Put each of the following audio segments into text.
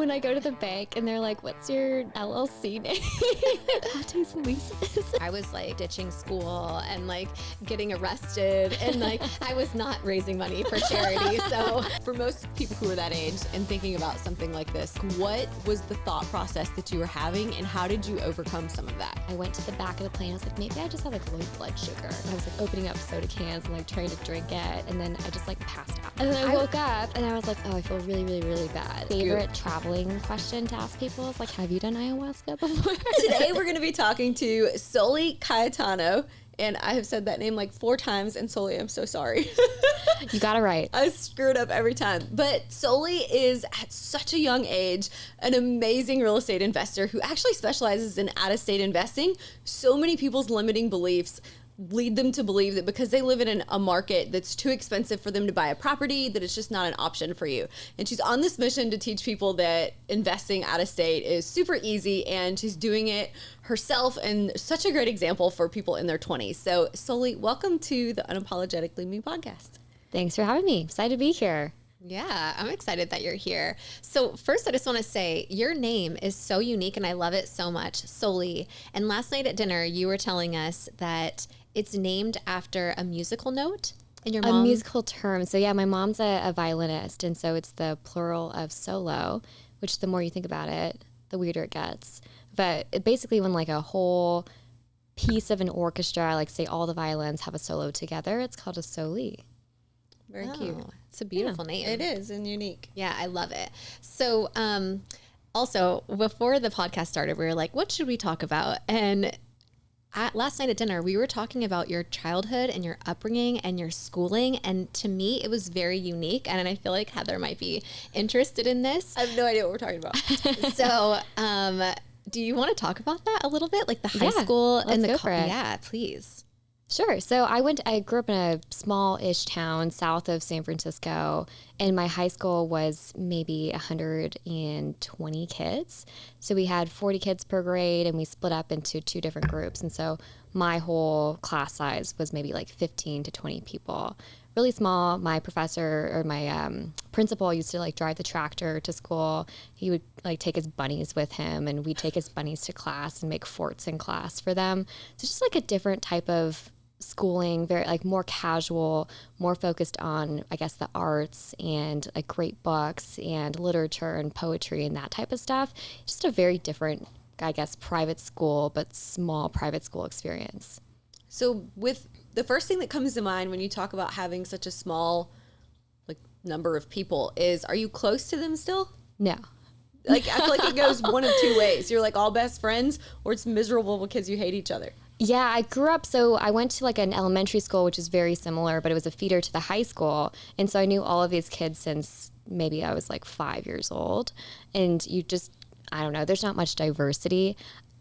when I go to the bank and they're like, what's your LLC name? Lattes and leases. I was like ditching school and like getting arrested and like I was not raising money for charity. So for most people who are that age and thinking about something like this, what was the thought process that you were having and how did you overcome some of that? I went to the back of the plane. I was like, maybe I just have like low blood sugar. And I was like opening up soda cans and like trying to drink it. And then I just like passed out. And then I woke up and I was like, oh, I feel really, really, really bad. Favorite traveling question to ask people is like, have you done ayahuasca before? Today we're going to be talking to Soli Cayetano. And I have said that name like 4 times. And Soli, I'm so sorry. You got it right. I screw it up every time. But Soli is at such a young age an amazing real estate investor who actually specializes in out-of-state investing. So many people's limiting beliefs lead them to believe that because they live in a market that's too expensive for them to buy a property, that it's just not an option for you. And she's on this mission to teach people that investing out of state is super easy, and she's doing it herself and such a great example for people in their 20s. So Soli, welcome to the Unapologetically Me podcast. Thanks for having me. Excited to be here. Yeah, I'm excited that you're here. So first, I just want to say your name is so unique and I love it so much, Soli. And last night at dinner, you were telling us that it's named after a musical note in your mom? A musical term. So yeah, my mom's a violinist. And so it's the plural of solo, which the more you think about it, the weirder it gets. But basically when like a whole piece of an orchestra, like say all the violins have a solo together, it's called a soli. Very cute. It's a beautiful name. It is, and unique. Yeah, I love it. So also, before the podcast started, we were like, what should we talk about? And last night at dinner, we were talking about your childhood and your upbringing and your schooling. And to me, it was very unique. And I feel like Heather might be interested in this. I have no idea what we're talking about. So do you want to talk about that a little bit? Like the high school and the go for it. Yeah, please. Sure. So I grew up in a small-ish town south of San Francisco, and my high school was maybe 120 kids. So we had 40 kids per grade, and we split up into 2 different groups. And so my whole class size was maybe like 15 to 20 people. Really small. My professor or my principal used to like drive the tractor to school. He would like take his bunnies with him, and we'd take his bunnies to class and make forts in class for them. So just like a different type of schooling, very like more casual, more focused on, I guess, the arts and like great books and literature and poetry and that type of stuff. Just a very different, I guess, private school, but small private school experience. So with the first thing that comes to mind when you talk about having such a small like number of people is, are you close to them still? No. Like, I feel like it goes one of 2 ways. You're like all best friends, or it's miserable because you hate each other. Yeah, I grew up, so I went to like an elementary school, which is very similar, but it was a feeder to the high school. And so I knew all of these kids since maybe I was like 5 years old. And you just, I don't know, there's not much diversity.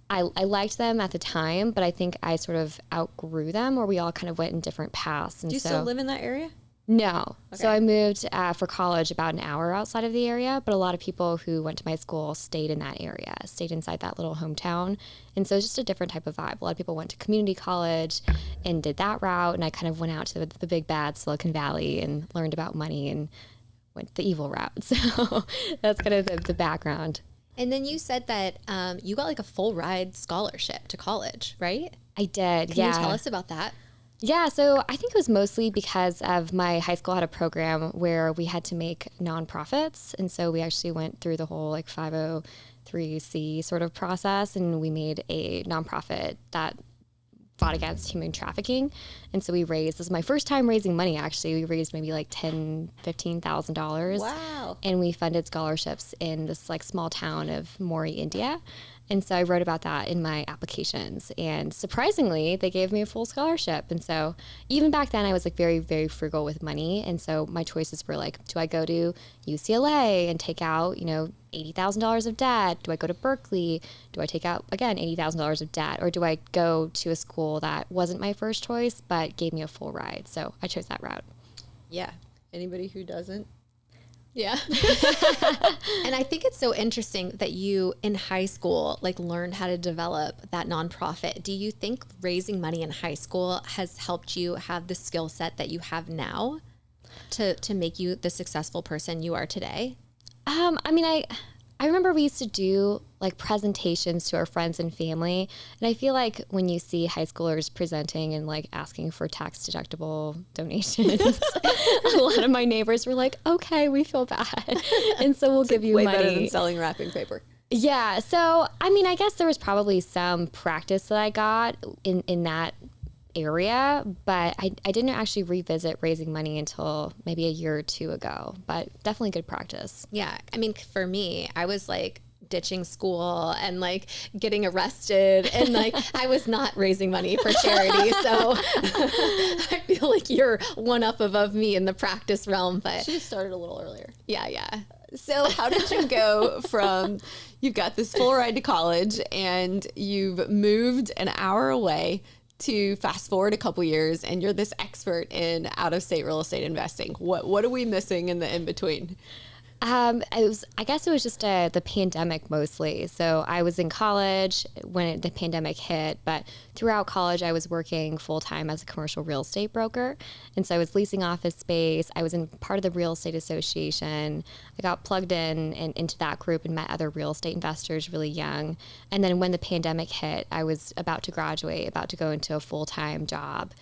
I liked them at the time, but I think I sort of outgrew them, or we all kind of went in different paths. And Do you still live in that area? No. Okay. So I moved for college about an hour outside of the area, but a lot of people who went to my school stayed in that area, stayed inside that little hometown. And so it's just a different type of vibe. A lot of people went to community college and did that route, and I kind of went out to the big bad Silicon Valley and learned about money and went the evil route. So that's kind of the background. And then you said that you got like a full ride scholarship to college, right? I did, Can you tell us about that? Yeah, so I think it was mostly because of my high school had a program where we had to make nonprofits. And so we actually went through the whole like 503c sort of process, and we made a nonprofit that fought against human trafficking. And so we raised, this is my first time raising money actually, we raised maybe like $10,000-$15,000. Wow. And we funded scholarships in this like small town of Mori, India. And so I wrote about that in my applications, and surprisingly, they gave me a full scholarship. And so even back then I was like very, very frugal with money. And so my choices were like, do I go to UCLA and take out, $80,000 of debt? Do I go to Berkeley? Do I take out, again, $80,000 of debt? Or do I go to a school that wasn't my first choice, but gave me a full ride? So I chose that route. Yeah. Anybody who doesn't? Yeah. And I think it's so interesting that you in high school like learned how to develop that nonprofit. Do you think raising money in high school has helped you have the skill set that you have now to make you the successful person you are today? I remember we used to do like presentations to our friends and family. And I feel like when you see high schoolers presenting and like asking for tax deductible donations, a lot of my neighbors were like, okay, we feel bad. And so we'll give you Way money. better than selling wrapping paper. Yeah. So, I mean, I guess there was probably some practice that I got in that area, but I didn't actually revisit raising money until maybe a year or two ago, but definitely good practice. Yeah. I mean, for me, I was like ditching school and like getting arrested and like I was not raising money for charity. So I feel like you're one up above me in the practice realm, but Should have started a little earlier. yeah. So how did you go from, you've got this full ride to college and you've moved an hour away to fast forward a couple years and you're this expert in out-of-state real estate investing? What are we missing in the in-between? I guess it was just the pandemic mostly. So I was in college when the pandemic hit, but throughout college I was working full time as a commercial real estate broker. And so I was leasing office space. I was in part of the real estate association. I got plugged in and into that group and met other real estate investors really young. And then when the pandemic hit, I was about to graduate, about to go into a full-time job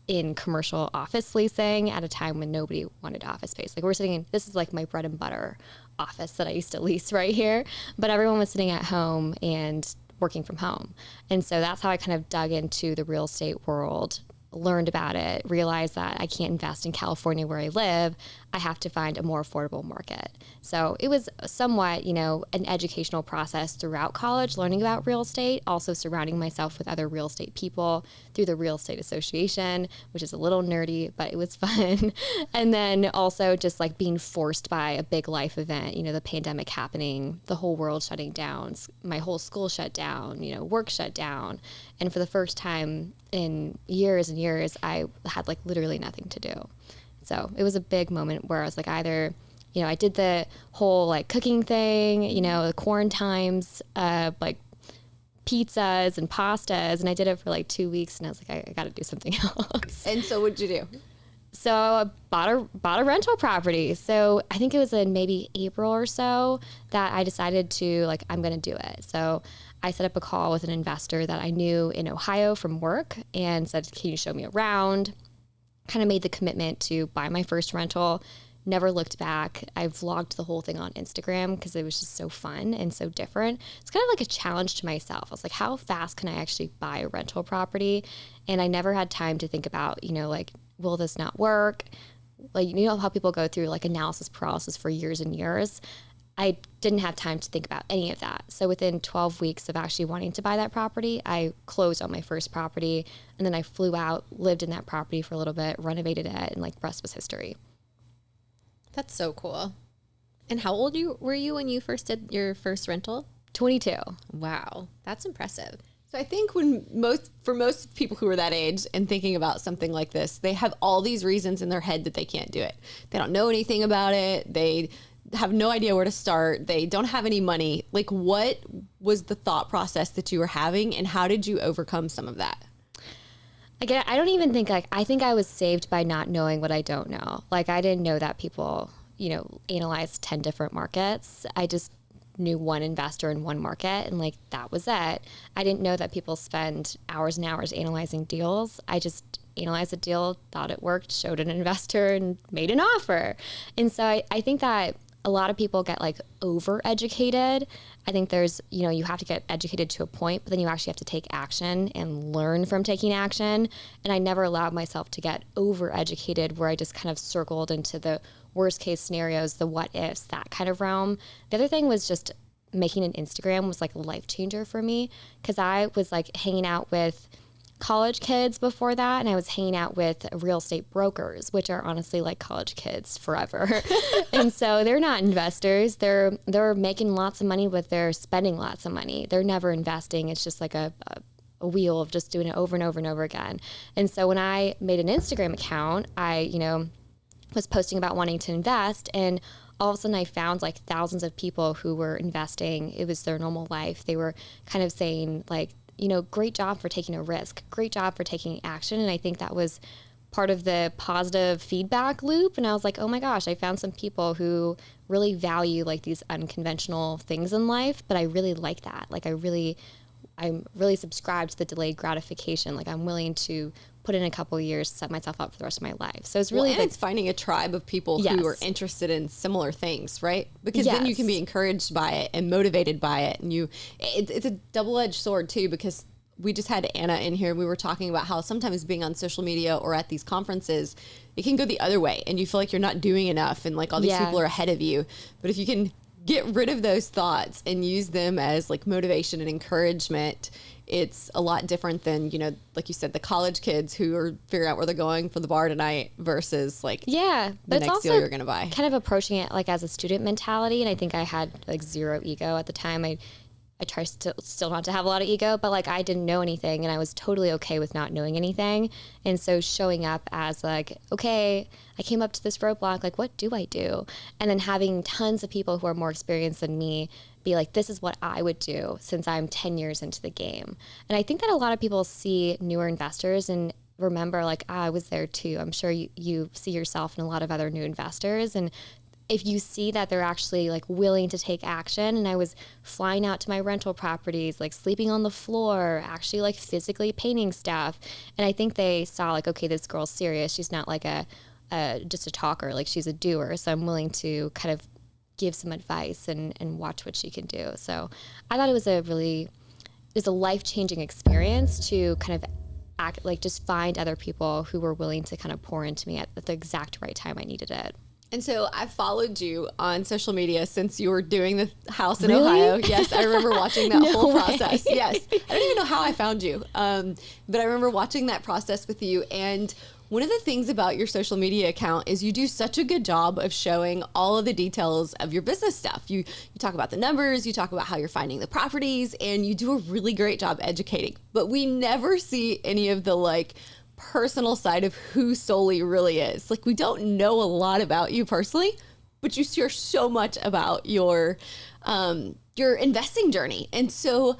in commercial office leasing at a time when nobody wanted office space. Like we're sitting in, this is like my bread and butter office that I used to lease right here, but everyone was sitting at home and working from home. And so that's how I kind of dug into the real estate world, learned about it, realized that I can't invest in California where I live. I have to find a more affordable market. So it was somewhat, an educational process throughout college, learning about real estate, also surrounding myself with other real estate people through the Real Estate Association, which is a little nerdy, but it was fun. And then also just like being forced by a big life event, the pandemic happening, the whole world shutting down, my whole school shut down, work shut down. And for the first time in years and years, I had like literally nothing to do. So it was a big moment where I was like, either, I did the whole like cooking thing, the quarantines, like pizzas and pastas, and I did it for like 2 weeks, and I was like, I got to do something else. And so what'd you do? So I bought a rental property. So I think it was in maybe April or so that I decided to like, I'm going to do it. So I set up a call with an investor that I knew in Ohio from work and said, can you show me around? Kind of made the commitment to buy my first rental, never looked back. I vlogged the whole thing on Instagram because it was just so fun and so different. It's kind of like a challenge to myself. I was like, how fast can I actually buy a rental property? And I never had time to think about, like, will this not work? Like, how people go through like analysis paralysis for years and years. I didn't have time to think about any of that. So within 12 weeks of actually wanting to buy that property, I closed on my first property, and then I flew out, lived in that property for a little bit, renovated it, and like the rest was history. That's so cool. And how old were you when you first did your first rental? 22. Wow, that's impressive. So I think for most people who are that age and thinking about something like this, they have all these reasons in their head that they can't do it. They don't know anything about it. They have no idea where to start. They don't have any money. Like, what was the thought process that you were having, and how did you overcome some of that? Again, I don't even think I think I was saved by not knowing what I don't know. Like, I didn't know that people, analyze 10 different markets. I just knew one investor in one market, and like, that was it. I didn't know that people spend hours and hours analyzing deals. I just analyzed a deal, thought it worked, showed an investor, and made an offer. And so I think that a lot of people get like over-educated. I think there's, you have to get educated to a point, but then you actually have to take action and learn from taking action. And I never allowed myself to get over-educated where I just kind of circled into the worst case scenarios, the what ifs, that kind of realm. The other thing was just making an Instagram was like a life changer for me, because I was like hanging out with college kids before that, and I was hanging out with real estate brokers, which are honestly like college kids forever. And so they're not investors. They're making lots of money, but they're spending lots of money. They're never investing. It's just like a wheel of just doing it over and over and over again. And so when I made an Instagram account, I was posting about wanting to invest, and all of a sudden I found like thousands of people who were investing. It was their normal life. They were kind of saying like, great job for taking a risk, great job for taking action. And I think that was part of the positive feedback loop. And I was like, oh my gosh, I found some people who really value like these unconventional things in life, but I really like that. Like I'm really subscribed to the delayed gratification. Like I'm willing to put in a couple of years to set myself up for the rest of my life. So it's really it's finding a tribe of people who are interested in similar things, right? Because then you can be encouraged by it and motivated by it. And it's a double-edged sword too, because we just had Anna in here. We were talking about how sometimes being on social media or at these conferences, it can go the other way and you feel like you're not doing enough and like all these people are ahead of you. But if you can get rid of those thoughts and use them as like motivation and encouragement, it's a lot different than, you know, like you said, the college kids who are figuring out where they're going for the bar tonight versus like the next deal you're going to buy. Kind of approaching it like as a student mentality. And I think I had like zero ego at the time. I try still not to have a lot of ego, but like I didn't know anything and I was totally okay with not knowing anything. And so showing up as like, okay, I came up to this roadblock, like what do I do? And then having tons of people who are more experienced than me be like, this is what I would do since I'm 10 years into the game. And I think that a lot of people see newer investors and remember like, I was there too. I'm sure you see yourself in a lot of other new investors. And if you see that they're actually like willing to take action, and I was flying out to my rental properties, like sleeping on the floor, actually like physically painting stuff. And I think they saw like, okay, this girl's serious. She's not like just a talker, like she's a doer. So I'm willing to kind of give some advice and watch what she can do. So I thought it was a life-changing experience to kind of act like just find other people who were willing to kind of pour into me at the exact right time I needed it. And so I've followed you on social media since you were doing the house in Ohio. Yes, I remember watching that whole process. Yes. I don't even know how I found you. But I remember watching that process with you. And one of the things about your social media account is you do such a good job of showing all of the details of your business stuff. You talk about the numbers, you talk about how you're finding the properties, and you do a really great job educating. But we never see any of the like personal side of who Soli really is. Like we don't know a lot about you personally, but you share so much about your investing journey. And so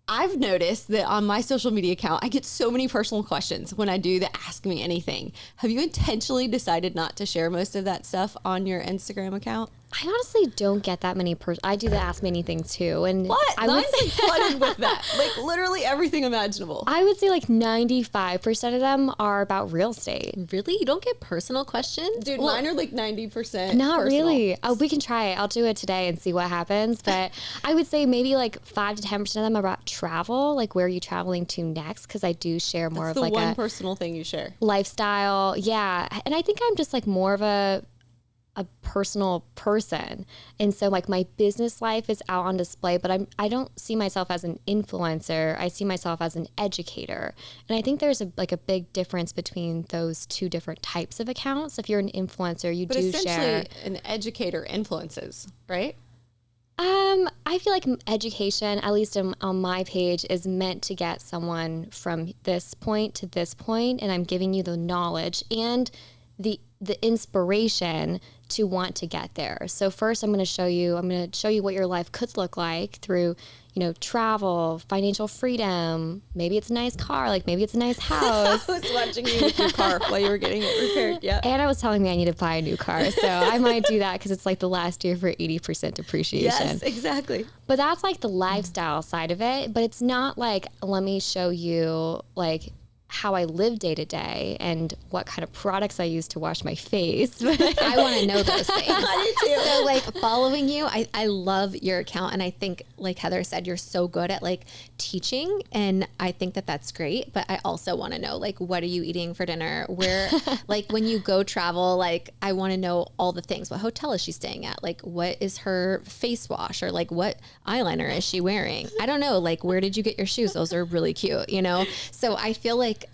I've noticed that on my social media account, I get so many personal questions when I do the Ask Me Anything. Have you intentionally decided not to share most of that stuff on your Instagram account? I honestly don't get that many. I do the Ask Me Anything too, and what? Mine's like flooded with that, like literally everything imaginable. I would say like 95% of them are about real estate. Really? You don't get personal questions? Dude, mine are like 90%. Not personal. really. Oh, we can try it. I'll do it today and see what happens. But I would say maybe like 5 to 10% of them are about travel, like where are you traveling to next? Because I do share more of like the one personal thing you share. Lifestyle, yeah. And I think I'm just like more of a personal person, and so like my business life is out on display, but I don't see myself as an influencer. I see myself as an educator, and I think there's a big difference between those two different types of accounts. If you're an influencer, but do share. An educator influences, right? I feel like education, at least on my page, is meant to get someone from this point to this point, and I'm giving you the knowledge and the inspiration to want to get there. So first I'm going to show you what your life could look like through, travel, financial freedom. Maybe it's a nice car, like maybe it's a nice house. I was watching you with your car while you were getting it repaired. Yeah. Anna was telling me I need to buy a new car. So I might do that because it's like the last year for 80% depreciation. Yes, exactly. But that's like the lifestyle side of it. But it's not like, let me show you like how I live day to day and what kind of products I use to wash my face. I want to know those things. I do too. So like following you, I love your account. And I think like Heather said, you're so good at like teaching. And I think that that's great. But I also want to know like, what are you eating for dinner? Where, like when you go travel, like I want to know all the things. What hotel is she staying at? Like what is her face wash? Or like what eyeliner is she wearing? I don't know. Like where did you get your shoes? Those are really cute, So I feel like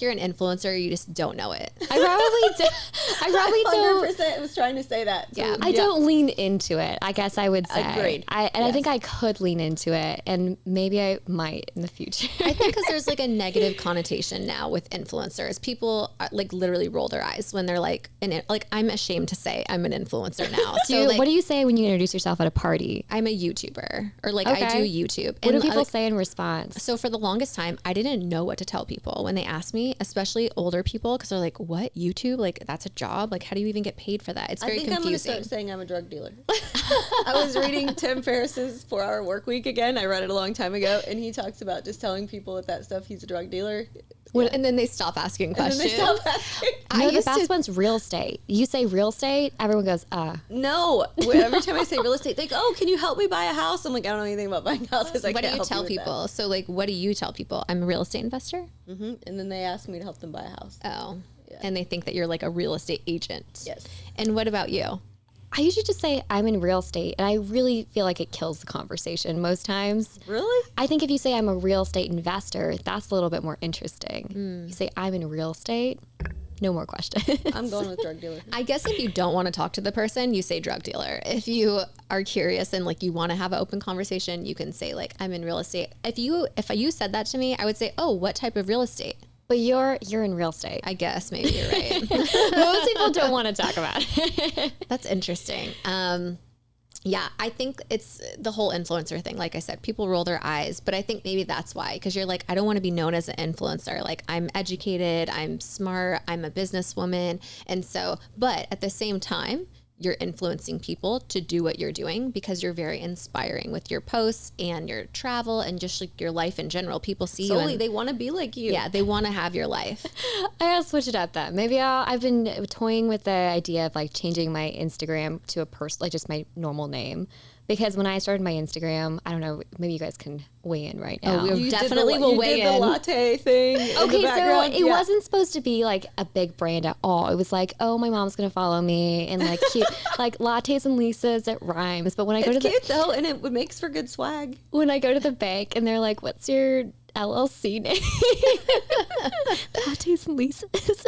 you're an influencer. You just don't know it. I probably don't. 100% was trying to say that. Yeah, I don't lean into it, I guess I would say. Agreed. I think I could lean into it, and maybe I might in the future. I think because there's like a negative connotation now with influencers. People like literally roll their eyes when they're like, I'm ashamed to say I'm an influencer now. What do you say when you introduce yourself at a party? I'm a YouTuber, or like I do YouTube. What do people say in response? So for the longest time, I didn't know what to tell people. people when they ask me, especially older people, because they're like, what, YouTube? Like, that's a job? Like, how do you even get paid for that? It's very confusing. I'm going to start saying I'm a drug dealer. I was reading Tim Ferriss's 4-Hour Workweek again. I read it a long time ago, and he talks about just telling people with that stuff he's a drug dealer. And then they stop asking questions. No, the best one's real estate. You say real estate, everyone goes, No. Every time I say real estate, they go, oh, can you help me buy a house? I'm like, I don't know anything about buying houses. What do you tell people? So, like, what do you tell people? I'm a real estate investor? Mm-hmm. And then they ask me to help them buy a house. Oh. Yeah. And they think that you're like a real estate agent. Yes. And what about you? I usually just say I'm in real estate, and I really feel like it kills the conversation most times. Really? I think if you say I'm a real estate investor, that's a little bit more interesting. You say I'm in real estate, no more questions. I'm going with drug dealer. I guess if you don't want to talk to the person, you say drug dealer. If you are curious and like you want to have an open conversation, you can say like I'm in real estate. If you said that to me, I would say, oh, what type of real estate? But you're in real estate. I guess maybe you're right. Most people don't want to talk about it. That's interesting. Yeah, I think it's the whole influencer thing. Like I said, people roll their eyes, but I think maybe that's why, because you're like, I don't want to be known as an influencer. Like, I'm educated, I'm smart, I'm a businesswoman. And so, but at the same time, you're influencing people to do what you're doing because you're very inspiring with your posts and your travel and just like your life in general. People see you and they want to be like you. Yeah, they want to have your life. I gotta switch it up then. Maybe I've been toying with the idea of like changing my Instagram to a person, like just my normal name. Because when I started my Instagram, I don't know, maybe you guys can weigh in right now. Oh, we definitely will weigh in. The latte thing. Okay, so it wasn't supposed to be like a big brand at all. It was like, oh, my mom's gonna follow me, and like cute, like lattes and Lisas, it rhymes. But when I go to cute though, and it makes for good swag. When I go to the bank and they're like, what's your LLC name? Lattes and Lisas.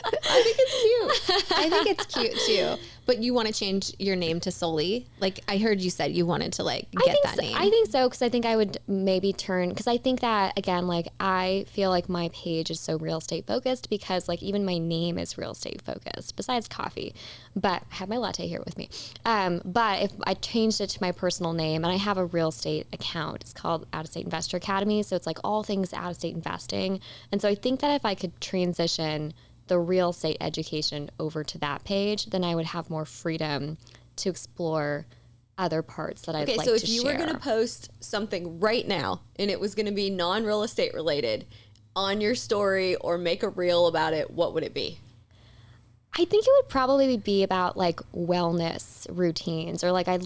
I think it's cute. I think it's cute too. But you want to change your name to Soli? Like I heard you said you wanted to like get that name. I think so, because I think I would maybe turn, because I think that again, like I feel like my page is so real estate focused because like even my name is real estate focused besides coffee. But I have my latte here with me. But if I changed it to my personal name, and I have a real estate account, it's called Out of State Investor Academy. So it's like all things out of state investing. And so I think that if I could transition the real estate education over to that page, then I would have more freedom to explore other parts that I'd like to share. Okay, so if you were going to post something right now and it was going to be non-real estate related on your story or make a reel about it, what would it be? I think it would probably be about like wellness routines, or like you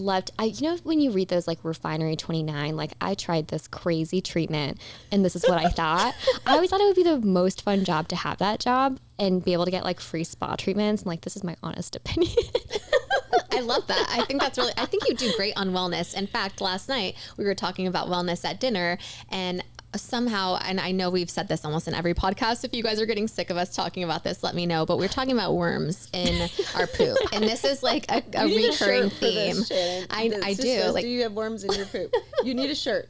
know, when you read those like Refinery 29, like I tried this crazy treatment and this is what I thought. I always thought it would be the most fun job to have that job and be able to get like free spa treatments. And like, this is my honest opinion. I love that. I think you do great on wellness. In fact, last night we were talking about wellness at dinner, and somehow, and I know we've said this almost in every podcast, if you guys are getting sick of us talking about this, let me know, but we're talking about worms in our poop, and this is like a recurring theme. I do. Like, do you have worms in your poop? You need a shirt.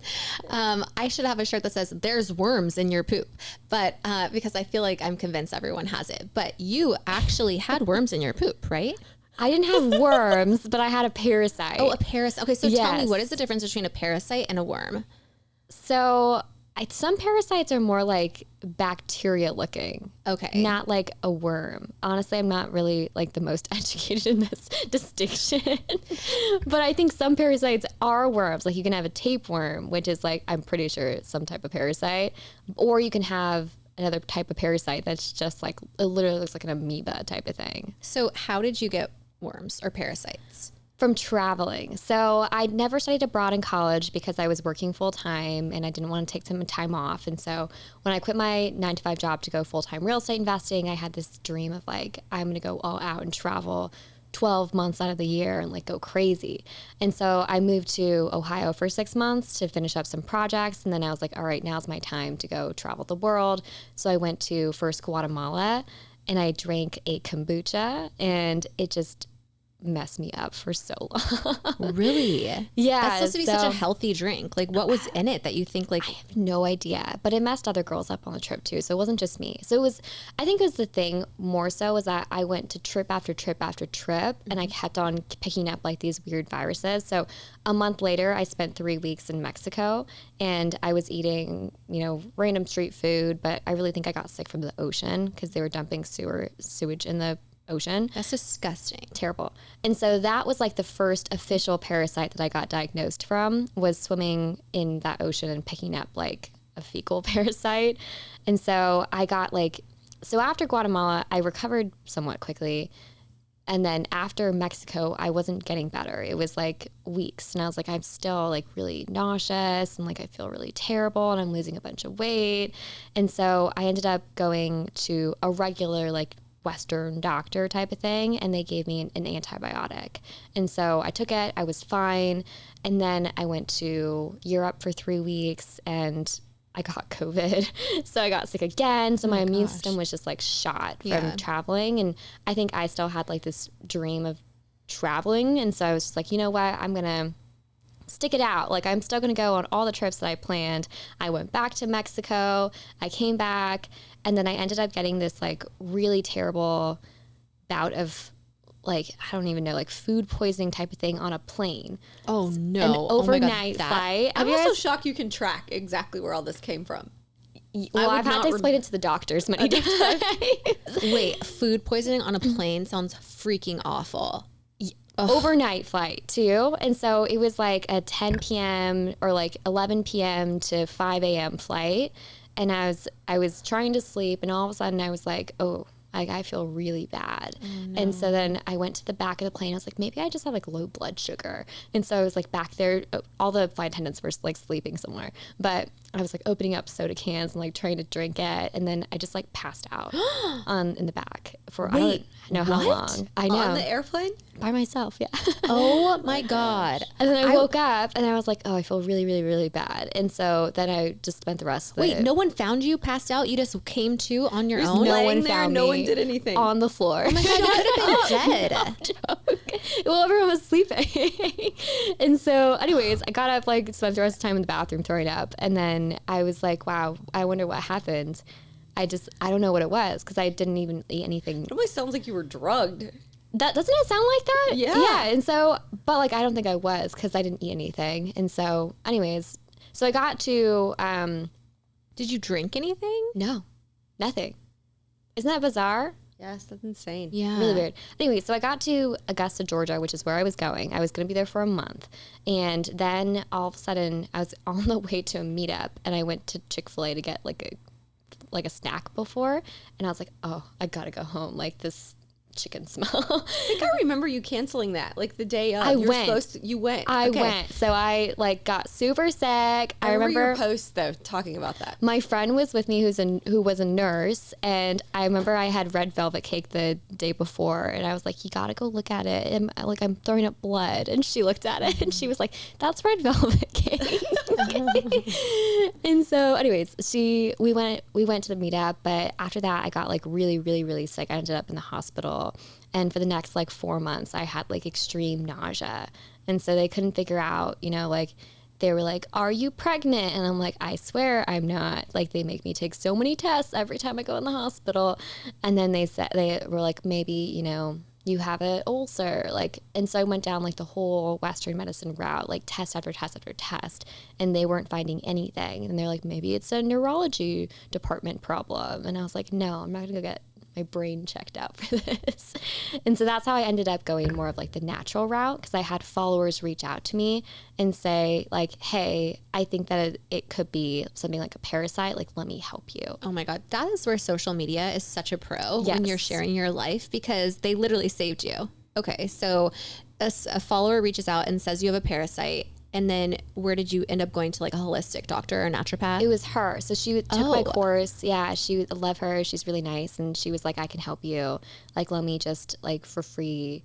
I should have a shirt that says there's worms in your poop, but because I feel like I'm convinced everyone has it. But you actually had worms in your poop, right? I didn't have worms, but I had a parasite. Oh, a parasite. Okay, so tell me, what is the difference between a parasite and a worm? So some parasites are more like bacteria looking. Okay. Not like a worm. Honestly, I'm not really like the most educated in this distinction. But I think some parasites are worms. Like you can have a tapeworm, which is like, I'm pretty sure some type of parasite. Or you can have another type of parasite that's just like, it literally looks like an amoeba type of thing. So how did you get worms or parasites? From traveling. So I never studied abroad in college because I was working full time and I didn't want to take some time off. And so when I quit my 9-to-5 job to go full-time real estate investing, I had this dream of like, I'm going to go all out and travel 12 months out of the year and like go crazy. And so I moved to Ohio for 6 months to finish up some projects. And then I was like, all right, now's my time to go travel the world. So I went to first Guatemala and I drank a kombucha, and it just messed me up for so long. Really? Yeah. That's supposed to be such a healthy drink. Like, what was in it that you think like? I have no idea, but it messed other girls up on the trip too. So it wasn't just me. So it was, I think it was the thing more so was that I went to trip after trip after trip and I kept on picking up like these weird viruses. So a month later, I spent 3 weeks in Mexico and I was eating, you know, random street food, but I really think I got sick from the ocean because they were dumping sewage in the ocean. That's disgusting. Terrible. And so that was like the first official parasite that I got diagnosed from, was swimming in that ocean and picking up like a fecal parasite. And so I got like, so after Guatemala, I recovered somewhat quickly. And then after Mexico, I wasn't getting better. It was like weeks. And I was like, I'm still like really nauseous and like I feel really terrible and I'm losing a bunch of weight. And so I ended up going to a regular like Western doctor type of thing, and they gave me an antibiotic. And so I took it, I was fine. And then I went to Europe for 3 weeks and I got COVID. So I got sick again. So my immune system was just like shot from traveling. And I think I still had like this dream of traveling. And so I was just like, you know what, I'm going to stick it out. Like I'm still going to go on all the trips that I planned. I went back to Mexico. I came back. And then I ended up getting this like really terrible bout of like, I don't even know, like food poisoning type of thing on a plane. Oh no. An overnight flight. I'm also shocked you can track exactly where all this came from. Well, I've had to explain it to the doctors many times. Wait, food poisoning on a plane sounds freaking awful. Overnight flight too. And so it was like a 10 p.m. or like 11 p.m. to 5 a.m. flight. And I was trying to sleep and all of a sudden I was like, oh, I feel really bad. Oh, no. And so then I went to the back of the plane. I was like, maybe I just have like low blood sugar. And so I was like back there. All the flight attendants were like sleeping somewhere. But I was like opening up soda cans and like trying to drink it. And then I just like passed out in the back for I don't know how long. I know. On the airplane? By myself, yeah. Oh my God. And then I woke up and I was like, oh, I feel really, really, really bad. And so then I just spent the rest of the Wait, no one found you passed out? You just came to on your own? No one found me. No one did anything. On the floor. Oh my God, you could have been dead. Well, everyone was sleeping. And so anyways, I got up, like spent the rest of the time in the bathroom throwing up. And then I was like, wow, I wonder what happened. I don't know what it was because I didn't even eat anything. It almost sounds like you were drugged. That doesn't it sound like that? Yeah. And so, but like I don't think I was because I didn't eat anything. And so, anyways, so I got to. Did you drink anything? No, nothing. Isn't that bizarre? Yes, that's insane. Yeah, really weird. Anyway, so I got to Augusta, Georgia, which is where I was going. I was going to be there for a month, and then all of a sudden, I was on the way to a meetup, and I went to Chick-fil-A to get like a snack before, and I was like, oh, I gotta go home. Like this chicken smell. I think I remember you canceling that like the day of. I You went. went. I went. So I like got super sick. I remember your post though talking about that. My friend was with me who was a nurse, and I remember I had red velvet cake the day before, and I was like, you gotta go look at it. And I'm throwing up blood. And she looked at it and she was like, that's red velvet cake. And so anyways, we went to the meetup, but after that I got like really, really, really sick. I ended up in the hospital. And for the next like 4 months, I had like extreme nausea. And so they couldn't figure out, you know, like they were like, are you pregnant? And I'm like, I swear I'm not. Like they make me take so many tests every time I go in the hospital. And then they were like, maybe, you know, you have an ulcer. Like, and so I went down like the whole Western medicine route, like test after test after test, and they weren't finding anything. And they're like, maybe it's a neurology department problem. And I was like, no, I'm not gonna go get my brain checked out for this. And so that's how I ended up going more of like the natural route, because I had followers reach out to me and say like, hey, I think that it could be something like a parasite, like let me help you. Oh my God, that is where social media is such a pro. Yes. When you're sharing your life, because they literally saved you. Okay, so a follower reaches out and says you have a parasite. And then where did you end up going to, like a holistic doctor or naturopath? It was her. So she took my course. Yeah, I love her. She's really nice. And she was like, I can help you. Like, let me just like for free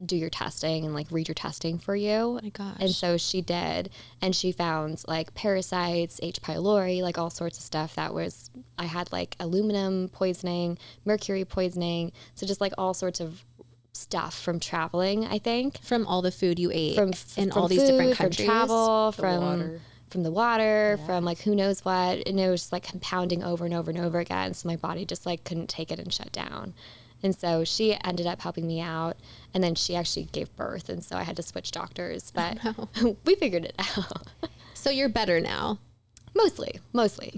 do your testing and like read your testing for you. Oh my gosh. And so she did. And she found like parasites, H. pylori, like all sorts of stuff I had like aluminum poisoning, mercury poisoning. So just like all sorts of stuff from traveling, I think. From all the food you ate in From all these food, different countries. From travel, water. from the water, from like who knows what. And it was just like compounding over and over and over again. So my body just like couldn't take it and shut down. And so she ended up helping me out. And then she actually gave birth. And so I had to switch doctors. But we figured it out. So you're better now. Mostly.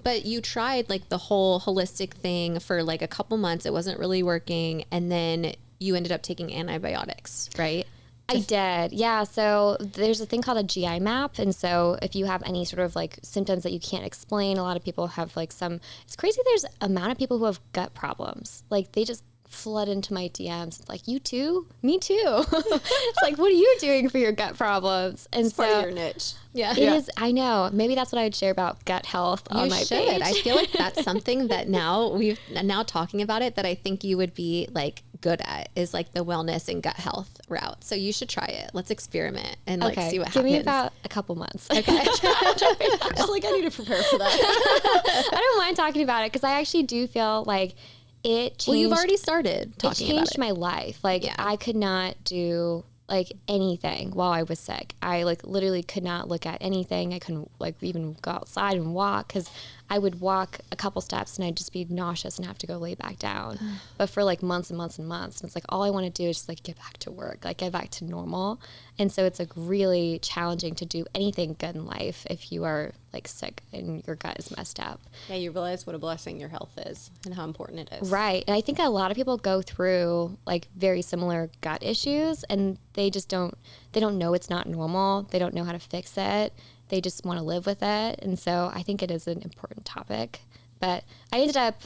But you tried like the whole holistic thing for like a couple months. It wasn't really working. And then you ended up taking antibiotics, right? I did. Yeah. So there's a thing called a GI map. And so if you have any sort of like symptoms that you can't explain, a lot of people have like it's crazy. There's amount of people who have gut problems. Like they just flood into my DMs. It's like, you too? Me too. It's like, what are you doing for your gut problems? And It's part of your niche. Yeah. It is. I know. Maybe that's what I would share about gut health on my page. I feel like that's something that now talking about it that I think you would be like good at is like the wellness and gut health route. So you should try it. Let's experiment and like see what happens. Give me about a couple months. Okay. I feel like I need to prepare for that. I don't mind talking about it because I actually do feel like it changed. Well, you've already started talking about it. It changed my life. Like I could not do like anything while I was sick. I like literally could not look at anything. I couldn't like even go outside and walk because I would walk a couple steps and I'd just be nauseous and have to go lay back down. But for like months and months and months, and it's like all I want to do is just like get back to work, like get back to normal. And so it's like really challenging to do anything good in life if you are like sick and your gut is messed up. Yeah, you realize what a blessing your health is and how important it is. Right. And I think a lot of people go through like very similar gut issues and they just don't know it's not normal. They don't know how to fix it. They just want to live with it. And so I think it is an important topic. But I ended up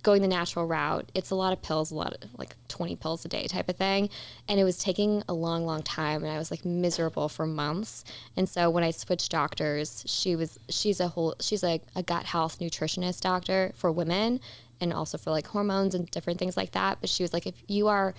going the natural route. It's a lot of pills, a lot of like 20 pills a day type of thing. And it was taking a long, long time. And I was like miserable for months. And so when I switched doctors, she's a gut health nutritionist doctor for women and also for like hormones and different things like that. But she was like, if you are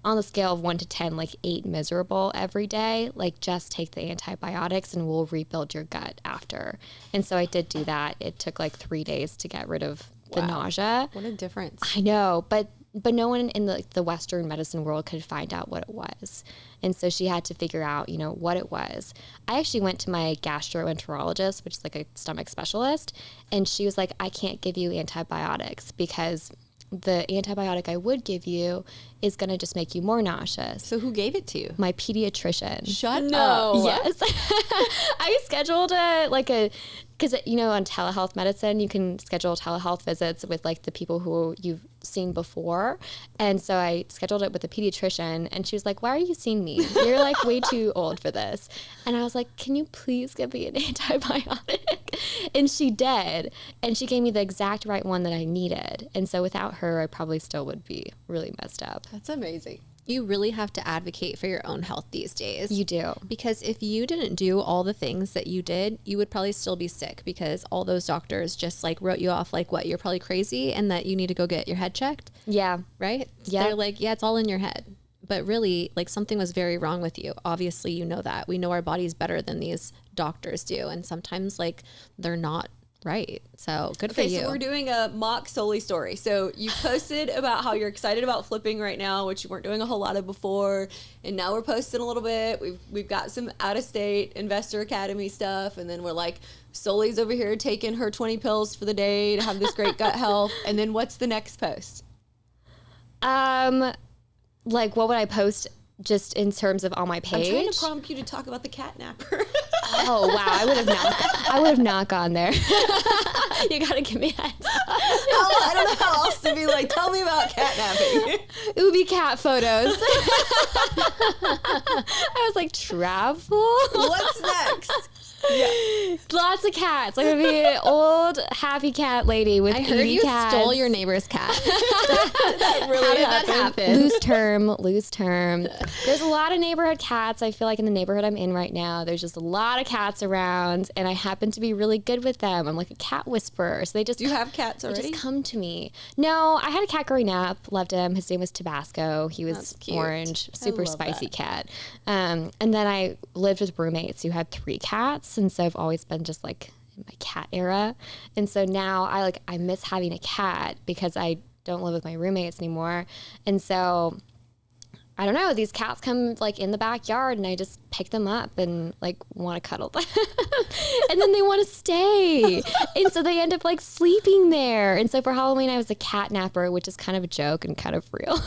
on the scale of 1 to 10, like 8 miserable every day, like just take the antibiotics and we'll rebuild your gut after. And so I did do that. It took like 3 days to get rid of the nausea. What a difference. I know, but no one in the Western medicine world could find out what it was. And so she had to figure out, what it was. I actually went to my gastroenterologist, which is like a stomach specialist, and she was like, I can't give you antibiotics because the antibiotic I would give you is going to just make you more nauseous. So who gave it to you? My pediatrician. Shut up. Yes. I scheduled because on telehealth medicine, you can schedule telehealth visits with like the people who you've seen before. And so I scheduled it with a pediatrician and she was like, why are you seeing me? You're like way too old for this. And I was like, can you please give me an antibiotic? And she did. And she gave me the exact right one that I needed. And so without her, I probably still would be really messed up. That's amazing. You really have to advocate for your own health these days. You do. Because if you didn't do all the things that you did, you would probably still be sick because all those doctors just like wrote you off like, what, you're probably crazy and that you need to go get your head checked. Yeah. Right? Yeah. They're like, yeah, it's all in your head. But really, like something was very wrong with you. Obviously, you know that. We know our bodies better than these doctors do. And sometimes like they're not right. So good for you. So we're doing a mock Soli story. So you posted about how you're excited about flipping right now, which you weren't doing a whole lot of before. And now we're posting a little bit. We've got some out-of-state Investor Academy stuff. And then we're like, Soli's over here taking her 20 pills for the day to have this great gut health. And then what's the next post? Like what would I post just in terms of on my page? I'm trying to prompt you to talk about the Catnapper. Oh wow, I would have not gone there. You gotta give me that. I don't know how else to be like, tell me about catnapping. It would be cat photos. I was like, travel? What's next? Yeah. Lots of cats. I'm gonna be an old happy cat lady with 80 cats. I heard you stole your neighbor's cat. That really How did that happen? Loose term. There's a lot of neighborhood cats. I feel like in the neighborhood I'm in right now, there's just a lot of cats around, and I happen to be really good with them. I'm like a cat whisperer. So they just Do you have cats they already? just come to me. No, I had a cat growing up. Loved him. His name was Tabasco. He was That's cute. orange, super love spicy that. cat. And then I lived with roommates who had 3 cats, and so I've always been just like in my cat era. And so now I miss having a cat because I don't live with my roommates anymore. And so I don't know, these cats come like in the backyard and I just pick them up and like want to cuddle them. And then they want to stay. And so they end up like sleeping there. And so for Halloween, I was a catnapper, which is kind of a joke and kind of real.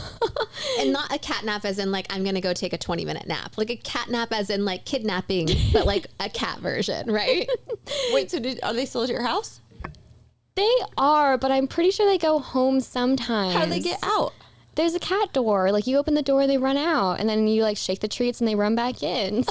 And not a cat nap as in like, I'm going to go take a 20-minute nap. Like a cat nap as in like kidnapping, but like a cat version, right? Wait, so are they still at your house? They are, but I'm pretty sure they go home sometimes. How do they get out? There's a cat door. Like you open the door, they run out, and then you like shake the treats and they run back in.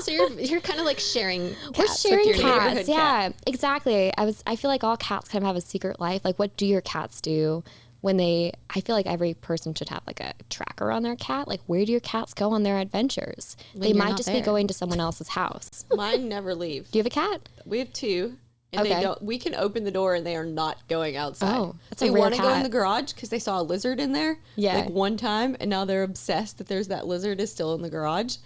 So you're kind of like sharing cats. We're sharing with your cats. neighborhood Yeah, cat. exactly. I feel like all cats kind of have a secret life. Like what do your cats do when I feel like every person should have like a tracker on their cat. Like where do your cats go on their adventures? They you're might not just there. be going to someone else's house. Mine never leave. Do you have a cat? We have 2. And Okay. they don't. We can open the door and they are not going outside. Oh, that's they a rare want to go in cat. the garage because they saw a lizard in there. Yeah. Like one time, and now they're obsessed that there's that lizard is still in the garage.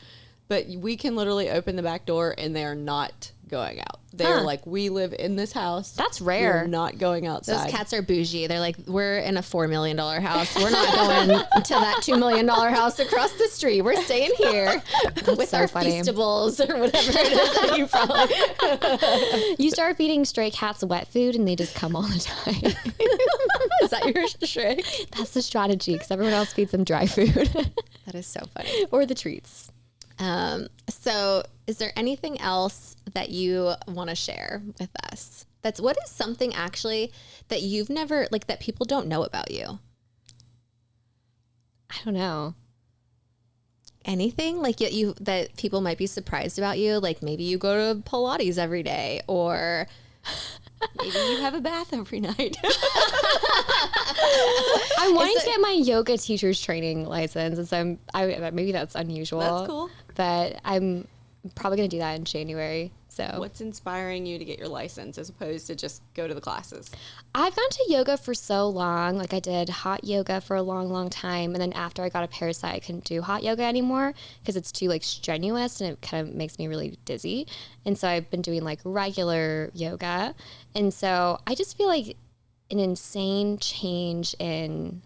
But we can literally open the back door and they are not going out. They're Huh. like, we live in this house. That's rare. We're not going outside. Those cats are bougie. They're like, we're in a $4 million house. We're not going to that $2 million house across the street. We're staying here with so our funny. Feastables or whatever it is that you probably. You start feeding stray cats wet food and they just come all the time. Is that your trick? That's the strategy because everyone else feeds them dry food That is so funny. or the treats. So is there anything else that you want to share with us? What is something actually that you've never, like that people don't know about you? I don't know. Anything like you that people might be surprised about you? Like maybe you go to Pilates every day or Maybe you have a bath every night. I'm wanting to get my yoga teacher's training license, and so maybe that's unusual. That's cool. But I'm probably going to do that in January. So What's inspiring you to get your license as opposed to just go to the classes? I've gone to yoga for so long. Like I did hot yoga for a long, long time. And then after I got a parasite, I couldn't do hot yoga anymore because it's too like strenuous and it kind of makes me really dizzy. And so I've been doing like regular yoga. And so I just feel like an insane change in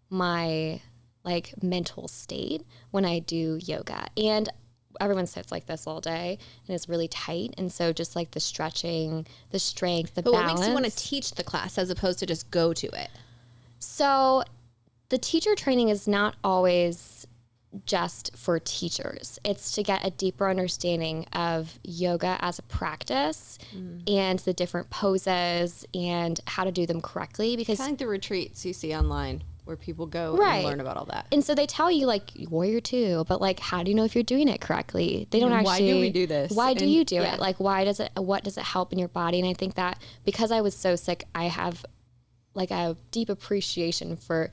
my like mental state when I do yoga. And everyone sits like this all day and it's really tight. And so just like the stretching, the strength, the But balance. what makes you want to teach the class as opposed to just go to it? So the teacher training is not always just for teachers. It's to get a deeper understanding of yoga as a practice and the different poses and how to do them correctly. Because Kind of like the retreats you see online where people go Right. and learn about all that. and so they tell you like warrior two, but like how do you know if you're doing it correctly? They don't And actually. why do we do this? Why do And- you do yeah. it? Like what does it help in your body? And I think that because I was so sick, I have like a deep appreciation for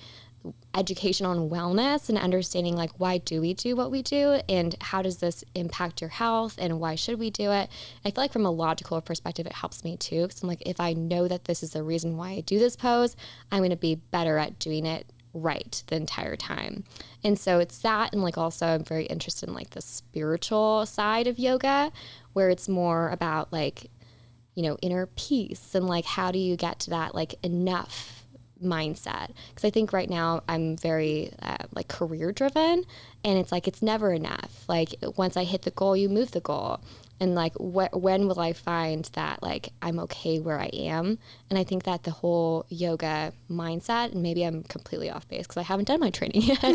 education on wellness and understanding like why do we do what we do and how does this impact your health and why should we do it. I feel like from a logical perspective it helps me too because I'm like if I know that this is the reason why I do this pose, I'm going to be better at doing it right the entire time. And so it's that, and like also I'm very interested in like the spiritual side of yoga where it's more about like inner peace and like how do you get to that like enough mindset. Because I think right now I'm very like career driven and it's like it's never enough. Like once I hit the goal, you move the goal. And like when will I find that like I'm okay where I am? And I think that the whole yoga mindset, and maybe I'm completely off base because I haven't done my training yet,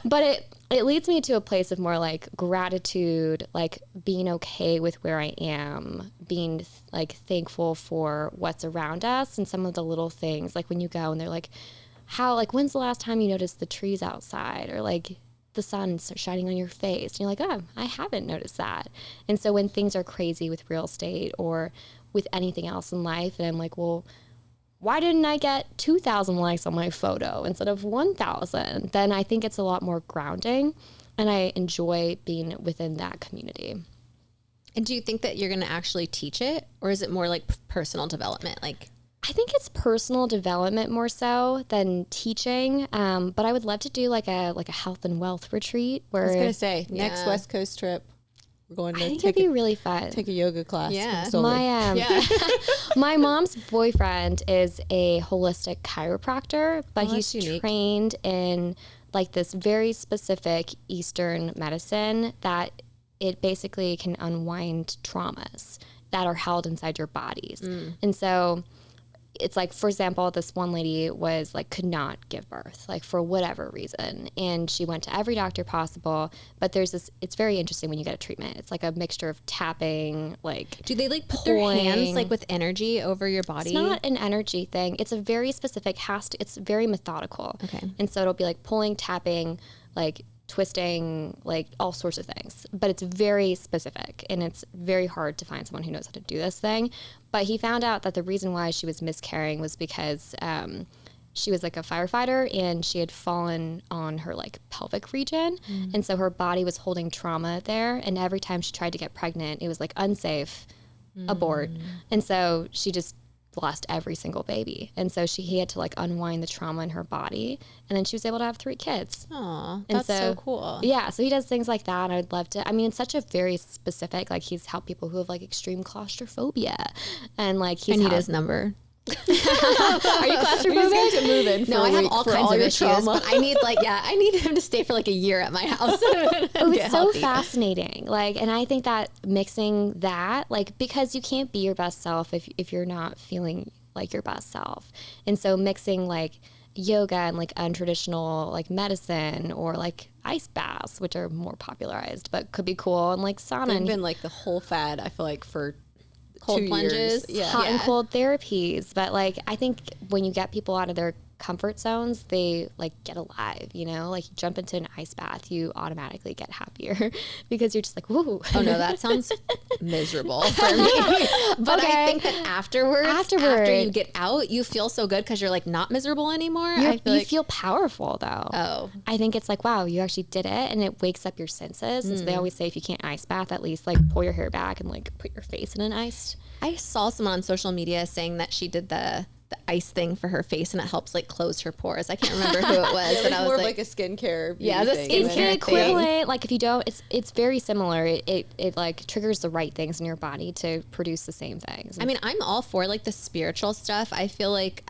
but it leads me to a place of more like gratitude, like being okay with where I am, being like thankful for what's around us and some of the little things, like when you go and they're like, when's the last time you noticed the trees outside or like the sun shining on your face? And you're like, oh, I haven't noticed that. And so when things are crazy with real estate or with anything else in life, and I'm like, well, why didn't I get 2,000 likes on my photo instead of 1,000? Then I think it's a lot more grounding and I enjoy being within that community. And do you think that you're going to actually teach it or is it more like personal development? Like, I think it's personal development more so than teaching. But I would love to do like a health and wealth retreat where I was going to say, next Yeah. West Coast trip, we're going I to think it'd be really fun. take a yoga class. Yeah. from Soli. yeah. My mom's boyfriend is a holistic chiropractor, but Oh, he's that's unique. trained in like this very specific Eastern medicine that it basically can unwind traumas that are held inside your bodies. And so it's like, for example, this one lady was like, could not give birth, like for whatever reason. And she went to every doctor possible, but there's this, it's very interesting when you get a treatment. It's like a mixture of tapping, like, do they like put their hands like with energy over your body? It's not an energy thing. It's a very specific, it's very methodical. Okay. And so it'll be like pulling, tapping, like twisting, like all sorts of things, but it's very specific and it's very hard to find someone who knows how to do this thing. But he found out that the reason why she was miscarrying was because she was like a firefighter and she had fallen on her like pelvic region. And so her body was holding trauma there. And every time she tried to get pregnant, it was like unsafe, abort. And so she just lost every single baby. And so he had to like unwind the trauma in her body. And then she was able to have 3 kids. Aw, that's so cool. Yeah. So he does things like that. And I'd love to, I mean, it's such a very specific, like he's helped people who have like extreme claustrophobia. And like I need his number. Are you claustrophobic? No, I have all kinds of issues, but I need him to stay for like a year at my house. It's so fascinating. Like, and I think that mixing that, like, because you can't be your best self if you're not feeling like your best self. And so mixing like yoga and like untraditional like medicine or like ice baths, which are more popularized, but could be cool. And like sauna. They've been like the whole fad, I feel like, for cold 2 plunges, years. Hot and cold therapies. But like, I think when you get people out of their comfort zones, they like get alive, you know, like you jump into an ice bath, you automatically get happier because you're just like, woo. Oh no, that sounds miserable for me. But I think that after you get out, you feel so good because you're like not miserable anymore. You feel powerful though. Oh, I think it's like, wow, you actually did it, and it wakes up your senses. And so they always say if you can't ice bath, at least like pull your hair back and like put your face in an ice. I saw someone on social media saying that she did the ice thing for her face and it helps like close her pores. I can't remember who it was, but I was more like like a skincare. The skincare equivalent. Like if you don't, it's very similar. It like triggers the right things in your body to produce the same things. I mean, I'm all for like the spiritual stuff. I feel like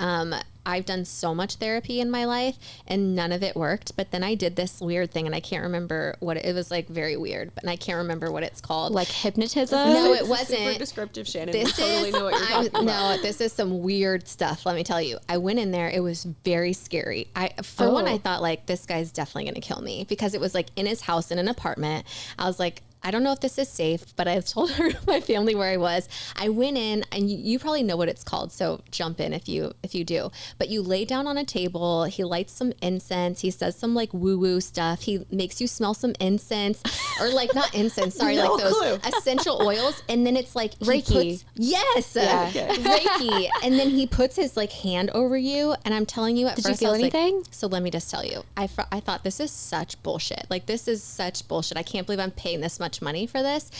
I've done so much therapy in my life and none of it worked. But then I did this weird thing and I can't remember what it was, like very weird, but I can't remember what it's called. Like hypnotism? No, it wasn't. Super descriptive, Shannon. I totally know what you're talking about. No, this is some weird stuff. Let me tell you. I went in there. It was very scary. For one, I thought like, this guy's definitely going to kill me because it was like in his house in an apartment. I was like, I don't know if this is safe, but I told my family where I was. I went in, and you probably know what it's called, so jump in if you do. But you lay down on a table. He lights some incense. He says some like woo-woo stuff. He makes you smell some incense, or like not incense. Sorry, like those essential oils. And then it's like Reiki. Reiki. And then he puts his like hand over you, and I'm telling you, Did you feel anything? Like, so let me just tell you, I thought this is such bullshit. Like this is such bullshit. I can't believe I'm paying this much money for this.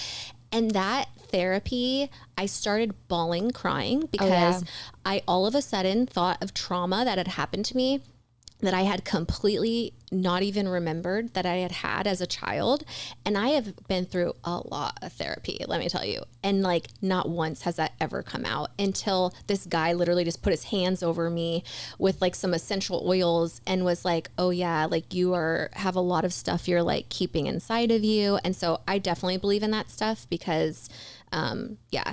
And that therapy, I started bawling, crying because I all of a sudden thought of trauma that had happened to me that I had completely not even remembered that I had as a child. And I have been through a lot of therapy, let me tell you. And like not once has that ever come out until this guy literally just put his hands over me with like some essential oils and was like, oh yeah, like you have a lot of stuff you're like keeping inside of you. And so I definitely believe in that stuff because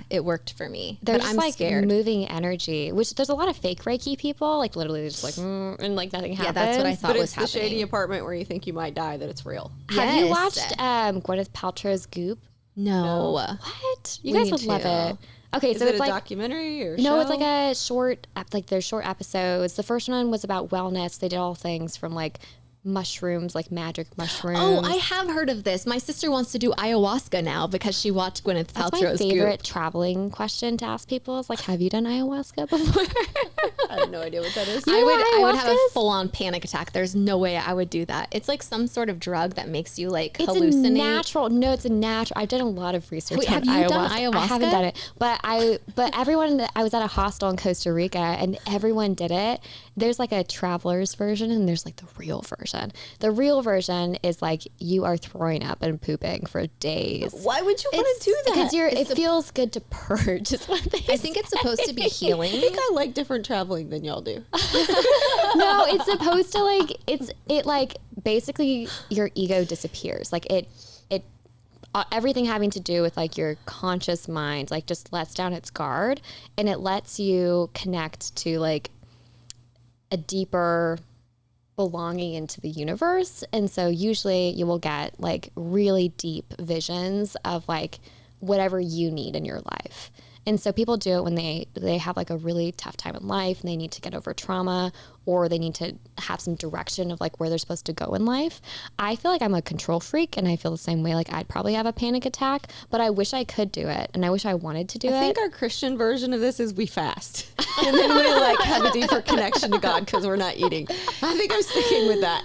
it worked for me. There's but just I'm like scared. moving energy, which there's a lot of fake Reiki people, like literally just like, and like nothing happens. Yeah, that's what I thought was it's the happening. shady apartment where you think you might die that it's real. Have you Yes. watched Gwyneth Paltrow's Goop? No. What? You We guys need would love to. it. Okay, Is so it it's a like documentary or no, show? it's like a short, like they're short episodes. The first one was about wellness. They did all things from like mushrooms, like magic mushrooms. Oh, I have heard of this. My sister wants to do ayahuasca now because she watched Gwyneth That's my Paltrow's favorite Goop. traveling question to ask people is like, have you done ayahuasca before? I have no idea what that is. I would have a ayahuascas? full-on panic attack. There's no way I would do that. It's like some sort of drug that makes you like It's hallucinate. a natural. No, it's a natural. I've done a lot of research. Wait, on have you done I ayahuasca? haven't done it, but everyone. I was at a hostel in Costa Rica, and everyone did it. There's like a traveler's version, and there's like the real version. The real version is like you are throwing up and pooping for days. Why would you want to do that? Because it feels good to purge. Is what they I think it's supposed to be I healing. think I like different traveling than y'all do. No, it's supposed to like it like basically your ego disappears. Like it everything having to do with like your conscious mind, like just lets down its guard, and it lets you connect to like a deeper belonging into the universe. And so usually you will get like really deep visions of like whatever you need in your life. And so people do it when they have like a really tough time in life and they need to get over trauma, or they need to have some direction of like where they're supposed to go in life. I feel like I'm a control freak, and I feel the same way. Like I'd probably have a panic attack, but I wish I could do it, and I wish I wanted to do it. I think our Christian version of this is we fast. And then we like have a deeper connection to God because we're not eating. I think I'm sticking with that.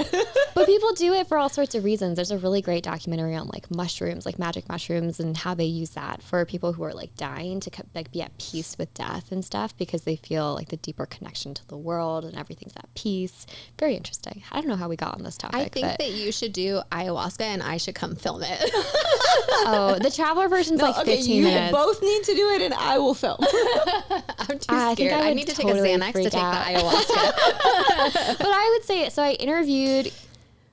But people do it for all sorts of reasons. There's a really great documentary on like mushrooms, like magic mushrooms, and how they use that for people who are like dying to like be at peace with death and stuff, because they feel like the deeper connection to the world and everything's at peace. Very interesting. I don't know how we got on this topic. I think that you should do ayahuasca and I should come film it. Oh, the traveler version's like 15 minutes. You both need to do it and I will film. I'm too scared. I need to totally take a Xanax to take the ayahuasca. But I would say, so I interviewed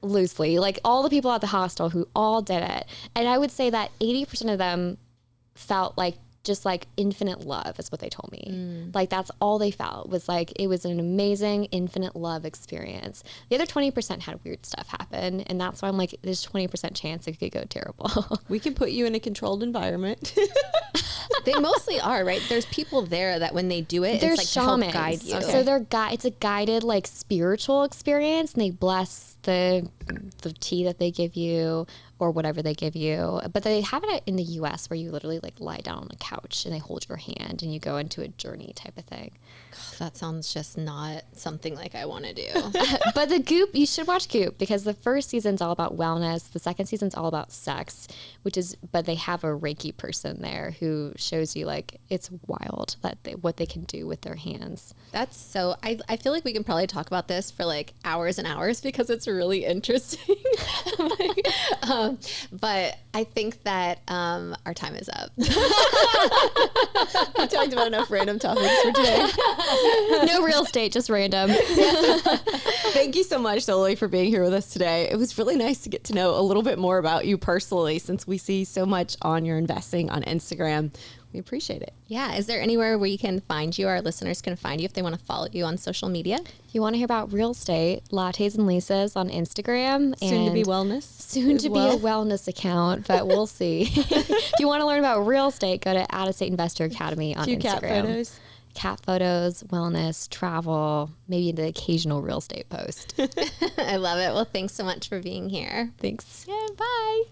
loosely like all the people at the hostel who all did it. And I would say that 80% of them felt like just like infinite love is what they told me. Like that's all they felt, was like it was an amazing infinite love experience. The other 20% had weird stuff happen, and that's why I'm like, there's 20% chance it could go terrible. We can put you in a controlled environment. They mostly are, right? There's people there that when they do it, There's it's like shamans. to help guide you. Okay. So it's a guided like spiritual experience, and they bless the tea that they give you or whatever they give you. But they have it in the US where you literally like lie down on a couch and they hold your hand and you go into a journey type of thing. God, that sounds just not something like I want to do. But the Goop, you should watch Goop, because the first season's all about wellness. The second season's all about sex, but they have a Reiki person there who shows you like, it's wild that what they can do with their hands. That's so, I feel like we can probably talk about this for like hours and hours because it's really interesting. But I think that our time is up. We talked about enough random topics for today. No real estate, just random. Thank you so much, Soli, for being here with us today. It was really nice to get to know a little bit more about you personally, since we see so much on your investing on Instagram. We appreciate it. Yeah. Is there anywhere where you can find you, our listeners can find you if they want to follow you on social media? If you want to hear about real estate, Lattes and Lisas on Instagram. Soon to be wellness. Soon to be a wellness account, but we'll see. If you want to learn about real estate, go to Out of State Investor Academy on Instagram. Cat photos. Cat photos, wellness, travel, maybe the occasional real estate post. I love it. Well, thanks so much for being here. Thanks. Yeah, bye.